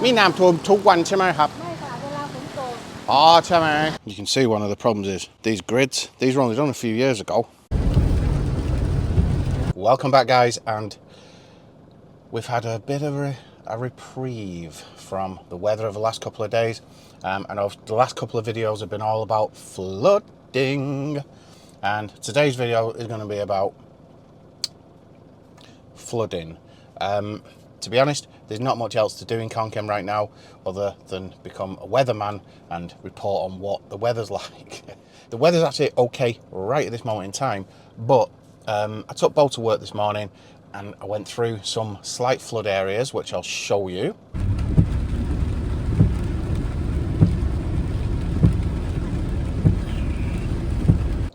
มีน้ำท่วมทุกวันใช่ไหมครับ ไม่ค่ะเวลาฝนตก อ๋อใช่ไหม You can see one of the problems is these grids. These were only done a few years ago. Welcome back, guys, and we've had a bit of a reprieve from the weather of the last couple of days. I know the last couple of videos have been all about flooding, and today's video is going to be about flooding. To be honest, there's not much else to do in Khon Kaen right now other than become a weatherman and report on what the weather's like. The weather's actually okay right at this moment in time, but I took Beau to work this morning and I went through some slight flood areas, which I'll show you.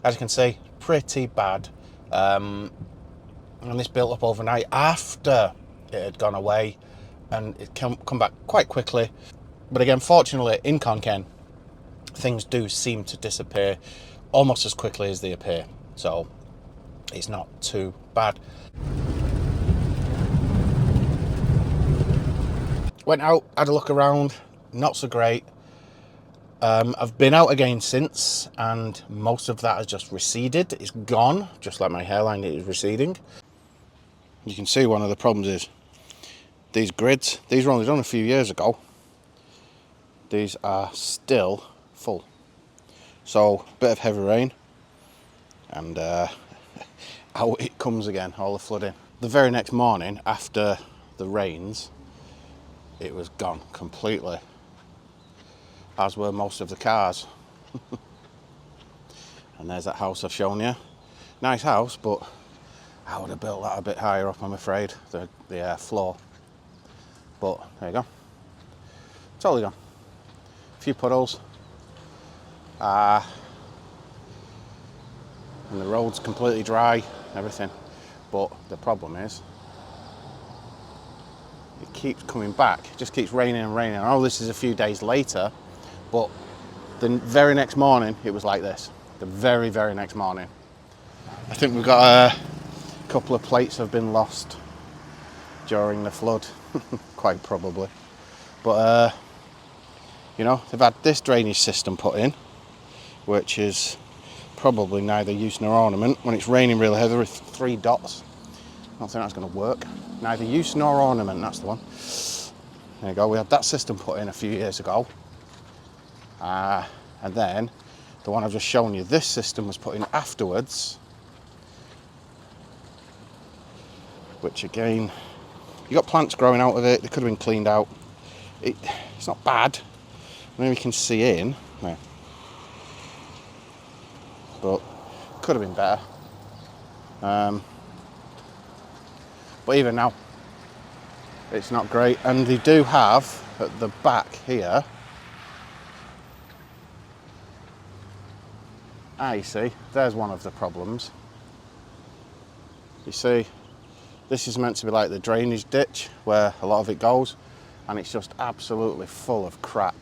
As you can see, pretty bad. And this built up overnight after it had gone away, and it come back quite quickly. But again, fortunately in Khon Kaen, things do seem to disappear almost as quickly as they appear, so it's not too bad. Went out, had a look around, not so great. I've been out again since, and most of that has just receded. It's gone, just like my hairline is receding. You can see one of the problems is these grids. These were only done a few years ago. These are still full. So a bit of heavy rain and out it comes again, all the flooding. The very next morning after the rains, it was gone completely, as were most of the cars. And there's that house I've shown you. Nice house, but I would have built that a bit higher up, I'm afraid, the floor. But there you go. Totally gone. A few puddles. And the road's completely dry, everything. But the problem is, it keeps coming back. It just keeps raining and raining. I know this is a few days later, but the very next morning, it was like this. The very, very next morning. I think we've got a couple of plates have been lost during the flood, quite probably. But you know, they've had this drainage system put in, which is probably neither use nor ornament. When it's raining really heavy with 3 dots, I don't think that's going to work. Neither use nor ornament, that's the one. There you go, we had that system put in a few years ago. And then the one I've just shown you, this system was put in afterwards, which again, you got plants growing out of it. They could have been cleaned out. It's not bad. Maybe you can see in there, but could have been better. But even now, it's not great. And they do have at the back here. You see, there's one of the problems. You see, this is meant to be like the drainage ditch where a lot of it goes, and it's just absolutely full of crap.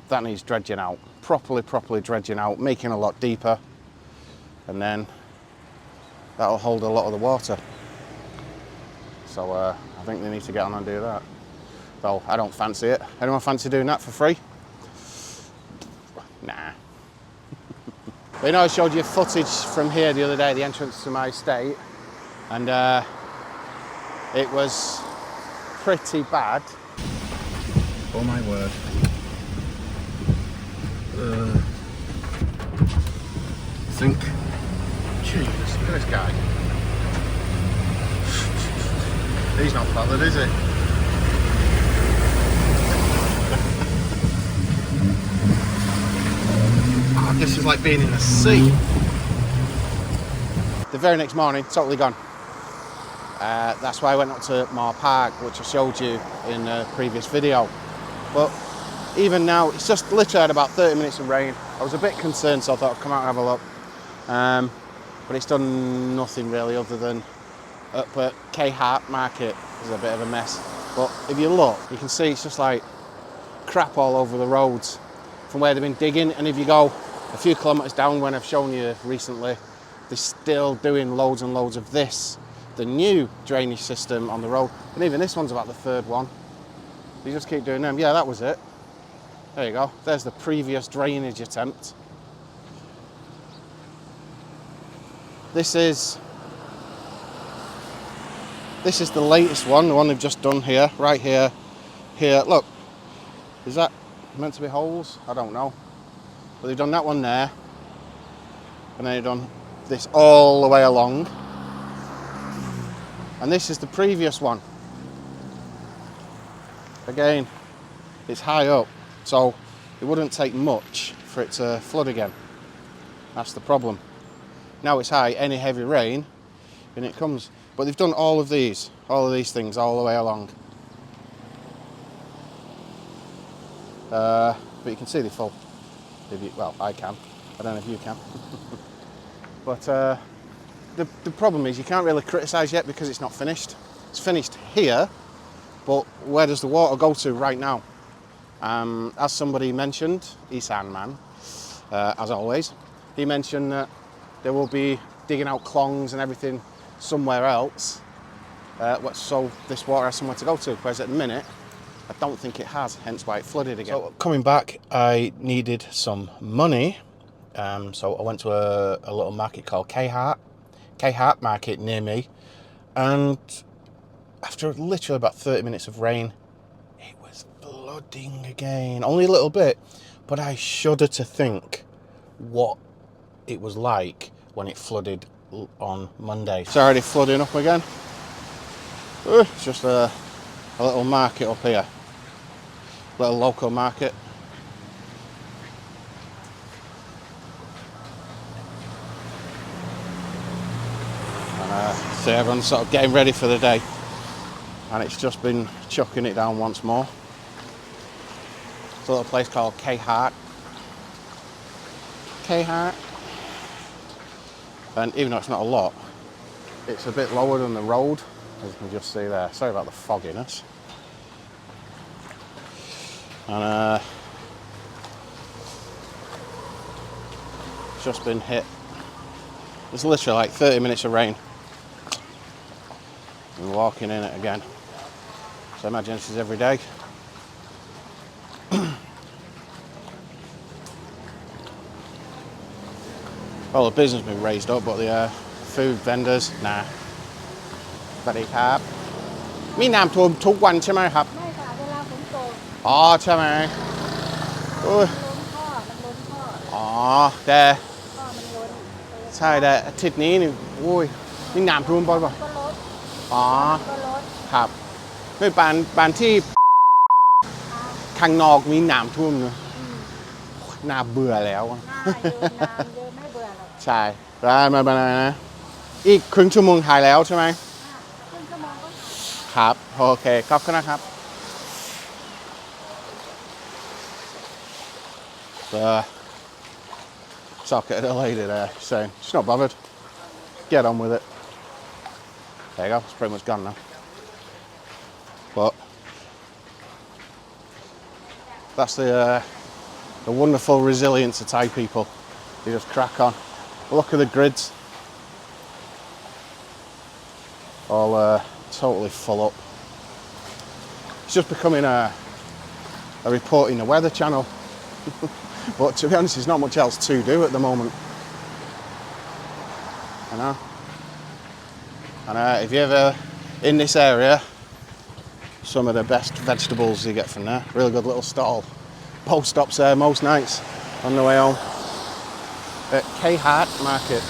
That needs dredging out, properly dredging out, making a lot deeper, and then that'll hold a lot of the water. So I think they need to get on and do that. Though I don't fancy it. Anyone fancy doing that for free? Nah. But you know, I showed you footage from here the other day, the entrance to my estate, and it was pretty bad. Oh my word. Think. Jesus, look at this guy. He's not bothered, is he? Oh, this is like being in the sea. The very next morning, totally gone. That's why I went up to Moor Park, which I showed you in a previous video. But even now, it's just literally had about 30 minutes of rain. I was a bit concerned, so I thought I'd come out and have a look. But it's done nothing really other than up at K Hart Market is a bit of a mess. But if you look, you can see it's just like crap all over the roads from where they've been digging. And if you go a few kilometres down, when I've shown you recently, they're still doing loads and loads of this, the new drainage system on the road. And even this one's about the 3rd one. You just keep doing them. Yeah, that was it. There you go. There's the previous drainage attempt. This is the latest one, the one they've just done here, right here, here. Look, is that meant to be holes? I don't know. But they've done that one there, and then they've done this all the way along. And this is the previous one. Again, it's high up, so it wouldn't take much for it to flood again. That's the problem. Now it's high, any heavy rain, and it comes. But they've done all of these things all the way along. But you can see they're full. Well, I can. I don't know if you can. But the problem is you can't really criticise yet because it's not finished. It's finished here, but where does the water go to right now? As somebody mentioned, Isan man, as always, he mentioned that they will be digging out clongs and everything somewhere else, so this water has somewhere to go to, whereas at the minute I don't think it has, hence why it flooded again. So coming back, I needed some money, so I went to a little market called Khon Kaen market near me, and after literally about 30 minutes of rain, it was flooding again. Only a little bit, but I shudder to think what it was like when it flooded on Monday. It's already flooding up again. It's just a little market up here, little local market. And so everyone's sort of getting ready for the day, and it's just been chucking it down once more. It's a little place called Khon Kaen. And even though it's not a lot, it's a bit lower than the road, as you can just see there. Sorry about the fogginess. And it's just been hit. It's literally like 30 minutes of rain. And walking in it again. So I imagine this is every day. Well, the business has been raised up, but the food vendors, nah. สวัสดีครับมีน้ำท่วมทุกวันใช่ไหมครับไม่ค่ะเวลาฝนตกอ๋อใช่ไหมอุ้ยล้นท่อมันล้นท่ออ๋อแต่ท่อมันล้นใช่แต่อาทิตย์นี้นี่อุ้ยมีน้ำท่วมบ่อยป่ะก็ลดอ๋อก็ลดครับไม่ปานที่ข้างนอกมีน้ำท่วมอยู่น่าเบื่อแล้วน่าเยอะน้ำเยอะไม่เบื่อหรอกใช่ได้มาบานานะอีกครึ่งชั่วโมงถ่ายแล้วใช่ไหมครึ่งชั่วโมงก็ครับโอเคขอบคุณนะครับ Socket a lady there saying she's not bothered, get on with it. There you go, it's pretty much gone now. But that's the wonderful resilience of Thai people. They just crack on. Look at the grids, all totally full up. It's just becoming a reporting the weather channel. But to be honest, there's not much else to do at the moment. I know. And if you're ever in this area, some of the best vegetables you get from there. Really good little stall. Beau stops there most nights on the way home. At Khon Market.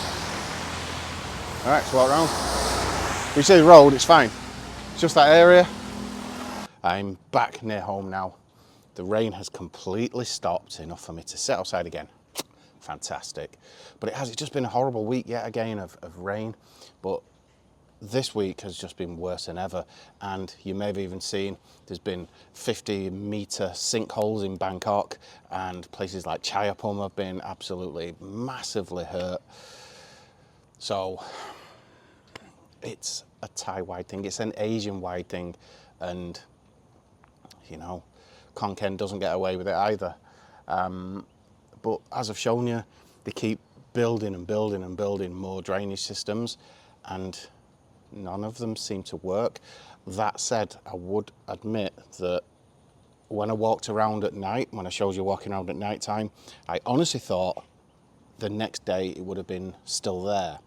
Alright, let's walk around. You see the road, it's fine. It's just that area. I'm back near home now. The rain has completely stopped, enough for me to sit outside again. Fantastic. But it's just been a horrible week yet again of rain. But this week has just been worse than ever. And you may have even seen there's been 50-metre sinkholes in Bangkok, and places like Chayapum have been absolutely massively hurt. So it's a Thai-wide thing, it's an Asian-wide thing, and you know, Khon Kaen doesn't get away with it either. But as I've shown you, they keep building and building and building more drainage systems, and none of them seem to work. That said, I would admit that when I walked around at night, when I showed you walking around at night time, I honestly thought the next day it would have been still there.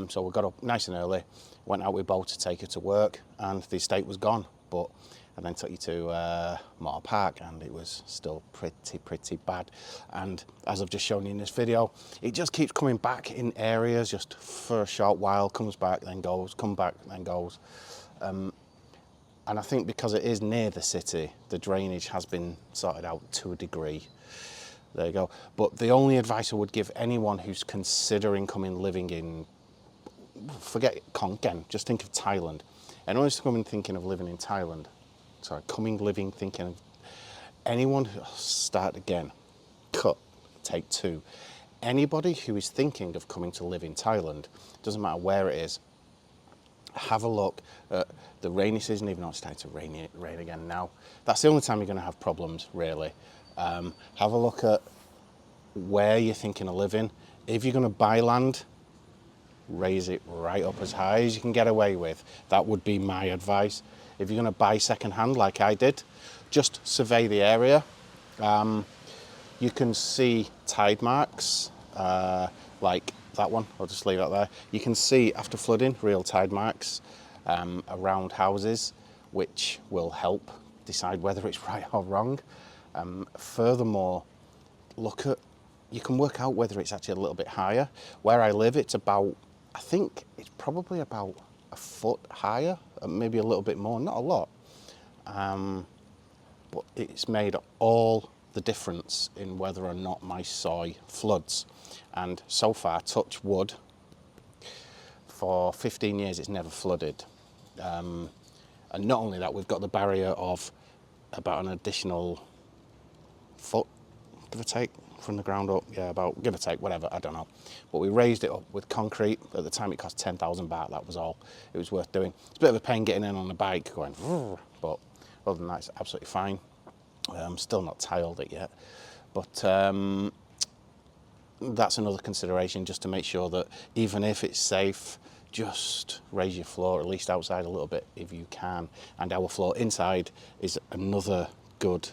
So we got up nice and early, went out with Beau to take her to work, and the estate was gone. But I then took you to Moore Park, and it was still pretty bad. And as I've just shown you in this video, it just keeps coming back in areas just for a short while, comes back, then goes, come back, then goes. And I think because it is near the city, the drainage has been sorted out to a degree. There you go. But the only advice I would give anyone who's considering living in, forget Khon Kaen, just think of Thailand. Anyone who's thinking of living in Thailand, thinking of anyone who, start again, cut, take two. Anybody who is thinking of coming to live in Thailand, doesn't matter where it is, have a look at the rainy season, even though it's starting to rain again now. That's the only time you're going to have problems, really. Have a look at where you're thinking of living. If you're going to buy land, raise it right up as high as you can get away with. That would be my advice. If you're going to buy second hand like I did, just survey the area. You can see tide marks, like that one. I'll just leave that there. You can see after flooding real tide marks around houses, which will help decide whether it's right or wrong. Furthermore, you can work out whether it's actually a little bit higher. Where I live, it's about, I think it's probably about a foot higher, maybe a little bit more, not a lot. But it's made all the difference in whether or not my soy floods. And so far, touch wood, for 15 years it's never flooded. And not only that, we've got the barrier of about an additional foot, give or take, from the ground up. Yeah, about, give or take, whatever, I don't know. But we raised it up with concrete. At the time it cost 10,000 baht, that was all. It was worth doing. It's a bit of a pain getting in on the bike, going, but other than that, it's absolutely fine. Still not tiled it yet. But that's another consideration, just to make sure that even if it's safe, just raise your floor, at least outside a little bit if you can. And our floor inside is another good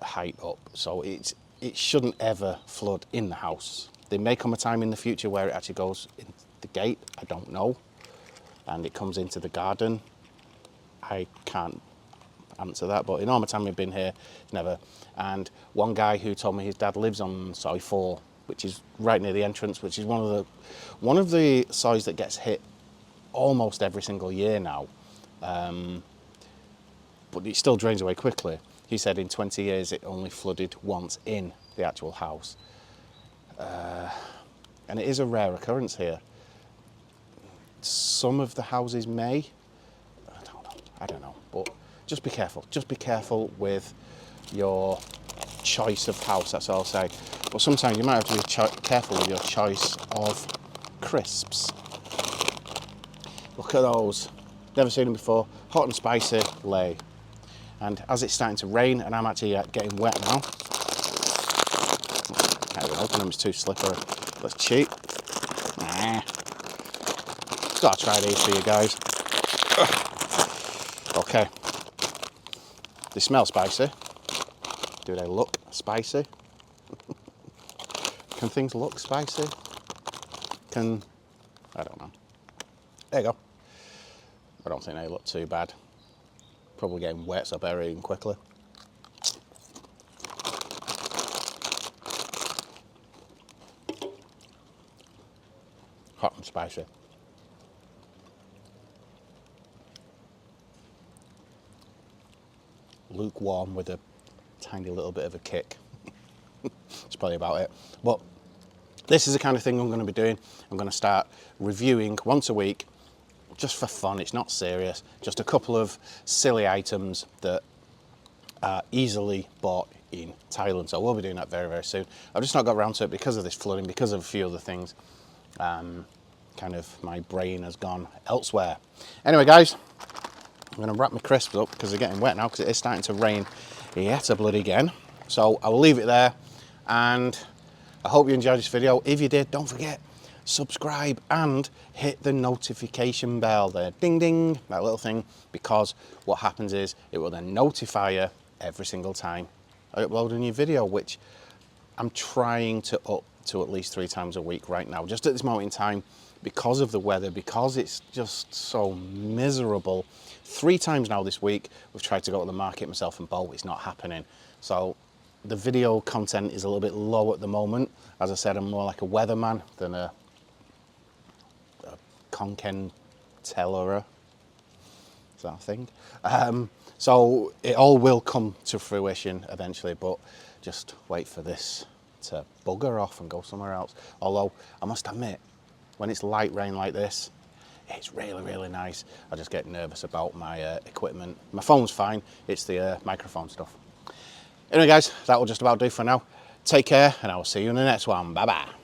height up, so it shouldn't ever flood in the house. There may come a time in the future where it actually goes in the gate, I don't know, and it comes into the garden. I can't answer that, but in all my time we've been here, never. And one guy who told me his dad lives on soi 4, which is right near the entrance, which is one of the sois that gets hit almost every single year now, but it still drains away quickly. He said in 20 years it only flooded once in the actual house. And it is a rare occurrence here. Some of the houses may, I don't know, but just be careful. Just be careful with your choice of house, that's all I'll say. But sometimes you might have to be careful with your choice of crisps. Look at those. Never seen them before. Hot and spicy lay. And as it's starting to rain, and I'm actually getting wet now, can't even open them, it's too slippery. That's cheap. Nah. Gotta try these for you guys. Okay. They smell spicy. Do they look spicy? Can things look spicy? I don't know. There you go. I don't think they look too bad. Probably getting wet, so I better eat them quickly. Hot and spicy. Lukewarm with a tiny little bit of a kick. That's probably about it. But this is the kind of thing I'm going to be doing. I'm going to start reviewing once a week, just for fun. It's not serious. Just a couple of silly items that are easily bought in Thailand. So we'll be doing that very, very soon. I've just not got around to it because of this flooding, because of a few other things. Kind of my brain has gone elsewhere. Anyway, guys, I'm going to wrap my crisps up because they're getting wet now, because it is starting to rain yet a bloody again. So I'll leave it there, and I hope you enjoyed this video. If you did, don't forget, subscribe and hit the notification bell there, ding ding, that little thing, because what happens is it will then notify you every single time I upload a new video, which I'm trying to up to at least 3 times a week right now, just at this moment in time, because of the weather, because it's just so miserable. 3 times now this week we've tried to go to the market, myself and Beau. It's not happening, so the video content is a little bit low at the moment. As I said, I'm more like a weatherman than a Khon Kaen teller. Is that a thing? So it all will come to fruition eventually, but just wait for this to bugger off and go somewhere else. Although I must admit, when it's light rain like this, it's really, really nice. I just get nervous about my equipment. My phone's fine, it's the microphone stuff. Anyway guys, that will just about do for now. Take care, and I will see you in the next one. Bye bye.